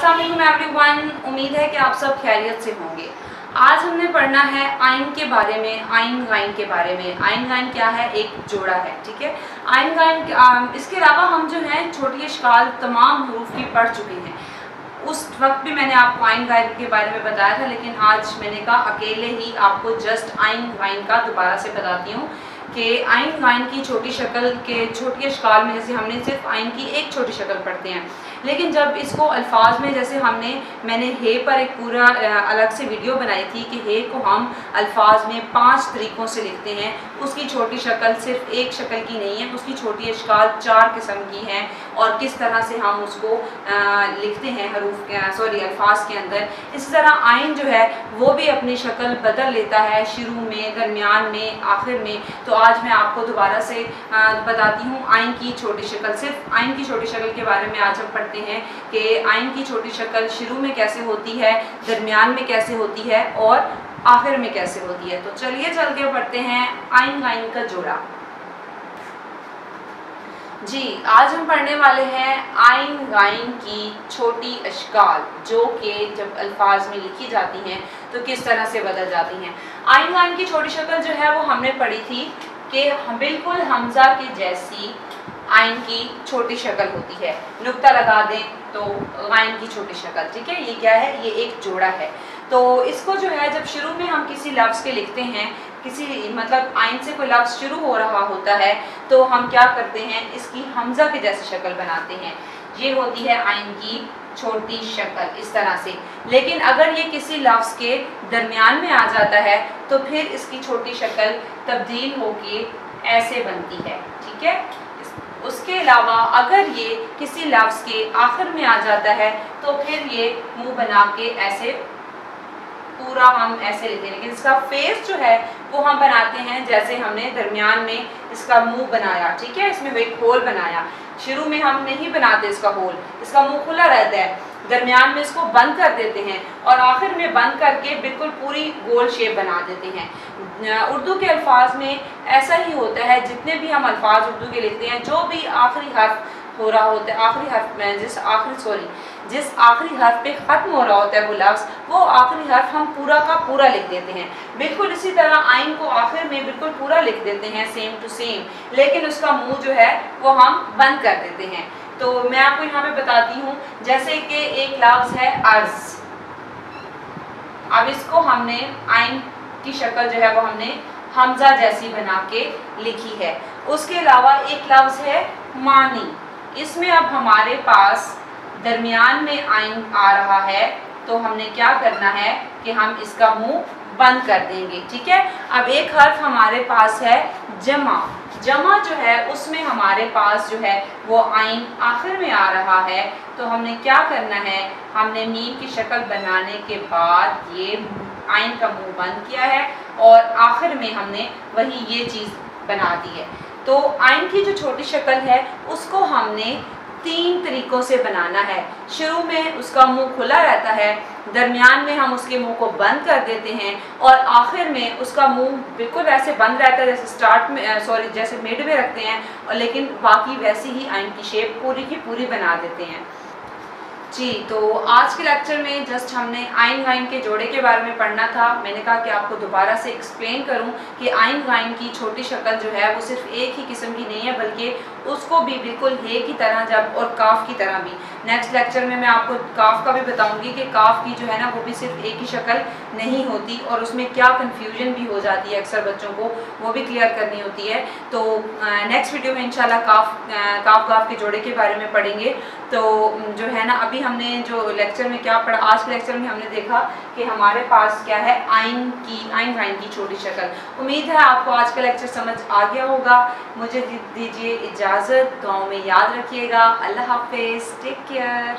अस्सलाम वालेकुम एवरीवन, उम्मीद है कि आप सब खैरियत से होंगे। आज हमने पढ़ना है आइन के बारे में, आइन गाइन के बारे में। आइन गाइन क्या है? एक जोड़ा है, ठीक है। आइन गाइन इसके अलावा हम जो है छोटी अशकाल तमाम हरूफ की पढ़ चुके हैं। उस वक्त भी मैंने आपको आइन गाइन के बारे में बताया था, लेकिन आज मैंने कहा अकेले ही आपको जस्ट आइन गाइन का दोबारा से बताती हूँ कि आइन गाइन की छोटी शक्ल के छोटी अशकाल में जैसे हमने सिर्फ आइन की एक छोटी शक्ल पढ़ते हैं, लेकिन जब इसको अल्फाज में जैसे मैंने हे पर एक पूरा अलग से वीडियो बनाई थी कि हे को हम अल्फाज में 5 तरीक़ों से लिखते हैं। उसकी छोटी शक्ल सिर्फ एक शक्ल की नहीं है, उसकी छोटी अशकाल 4 किस्म की हैं और किस तरह से हम उसको लिखते हैं अल्फाज के अंदर। इसी तरह आइन जो है वो भी अपनी शक्ल बदल लेता है, शुरू में, दरमियान में, आखिर में। तो आज मैं आपको दोबारा से बताती हूँ आइन की छोटी शक्ल। सिर्फ आइन की छोटी शक्ल के बारे में आज हम पढ़ते हैं कि आइन की छोटी शक्ल शुरू में कैसे होती है, दरमियान में कैसे होती है और आखिर में कैसे होती है। तो चलिए चल के पढ़ते हैं आइन गाइन का जोड़ा। जी, आज हम पढ़ने वाले हैं आइन गाइन की छोटी अशकाल, जो कि जब अल्फाज में लिखी जाती हैं तो किस तरह से बदल जाती हैं। आइन गाइन की छोटी शक्ल जो है वो हमने पढ़ी थी कि बिल्कुल हमजा के जैसी आइन की छोटी शक्ल होती है। नुक्ता लगा दें तो आइन की छोटी शक्ल, ठीक है। ये क्या है? ये एक जोड़ा है। तो इसको जो है जब शुरू में हम किसी लफ्ज़ के लिखते हैं, किसी मतलब आइन से कोई लफ्ज़ शुरू हो रहा होता है, तो हम क्या करते हैं, इसकी हमजा के जैसी शक्ल बनाते हैं। ये होती है आइन की छोटी शक्ल, इस तरह से। लेकिन अगर ये किसी लफ्ज़ के दरमियान में आ जाता है तो फिर इसकी छोटी शक्ल तब्दील होके ऐसे बनती है, ठीक है। उसके अलावा अगर ये किसी लफ्ज़ के आखिर में आ जाता है तो फिर ये मुंह बना के ऐसे पूरा हम ऐसे लिखते हैं, लेकिन इसका फेस जो है वो हम बनाते हैं जैसे हमने दरमियान में इसका मुंह बनाया, ठीक है। इसमें एक होल बनाया। शुरू में हम नहीं बनाते इसका होल, इसका मुंह खुला रहता है, दरमियान में इसको बंद कर देते हैं और आखिर में बंद करके बिल्कुल पूरी गोल शेप बना देते हैं। उर्दू के अल्फाज में ऐसा ही होता है। जितने भी हम अल्फाज उर्दू के लिखते हैं, जो भी आखिरी हर्फ हो रहा होता है, आखिरी हर्फ में जिस आखिरी हर्फ पे ख़त्म हो रहा होता है वो लफ्ज़, वो आखिरी हर्फ हम पूरा का पूरा लिख देते हैं। बिल्कुल इसी तरह आइन को आखिर में बिल्कुल पूरा लिख देते हैं, सेम टू सेम, लेकिन उसका मुंह जो है वो हम बंद कर देते हैं। तो मैं आपको यहाँ पे बताती हूँ, जैसे कि एक लफ्ज़ है अर्ज़। अब इसको हमने आइन की शक्ल जो है वो हमने हमजा जैसी बना के लिखी है। उसके अलावा एक लफ्ज़ है मानी। इसमें अब हमारे पास दरमियान में आइन आ रहा है, तो हमने क्या करना है कि हम इसका मुंह बंद कर देंगे, ठीक है। अब एक हर्फ हमारे पास है जमा। जमा जो है उसमें हमारे पास जो है वो आइन आखिर में आ रहा है, तो हमने क्या करना है, हमने मीम की शक्ल बनाने के बाद ये आइन का मुंह बंद किया है और आखिर में हमने वही ये चीज़ बना दी है। तो आइन की जो छोटी शक्ल है उसको हमने 3 तरीक़ों से बनाना है। शुरू में उसका मुंह खुला रहता है, दरमियान में हम उसके मुंह को बंद कर देते हैं और आखिर में उसका मुंह बिल्कुल वैसे बंद रहता है जैसे जैसे मिड में रखते हैं, और लेकिन बाकी वैसी ही आइन की शेप पूरी की पूरी बना देते हैं। जी, तो आज के लेक्चर में जस्ट हमने आइन गाइन के जोड़े के बारे में पढ़ना था। मैंने कहा कि आपको दोबारा से एक्सप्लेन करूं कि आइन गाइन की छोटी शक्ल जो है वो सिर्फ एक ही किस्म की नहीं है, बल्कि उसको भी बिल्कुल हे की तरह जब और काफ की तरह भी। नेक्स्ट लेक्चर में मैं आपको काफ का भी बताऊंगी कि काफ की जो है ना वो भी सिर्फ एक ही शक्ल नहीं होती और उसमें क्या कन्फ्यूजन भी हो जाती है अक्सर बच्चों को, वो भी क्लियर करनी होती है। तो नेक्स्ट वीडियो में इंशाल्लाह काफ के जोड़े के बारे में पढ़ेंगे। तो जो है ना अभी हमने जो लेक्चर में क्या पढ़ा, आज के लेक्चर में हमने देखा कि हमारे पास क्या है, आइन गाइन की छोटी शक्ल। उम्मीद है आपको आज का लेक्चर समझ आ गया होगा। मुझे दीजिए इजाज़त, दुआओं में याद रखिएगा। अल्लाह हाफिज़, टेक केयर।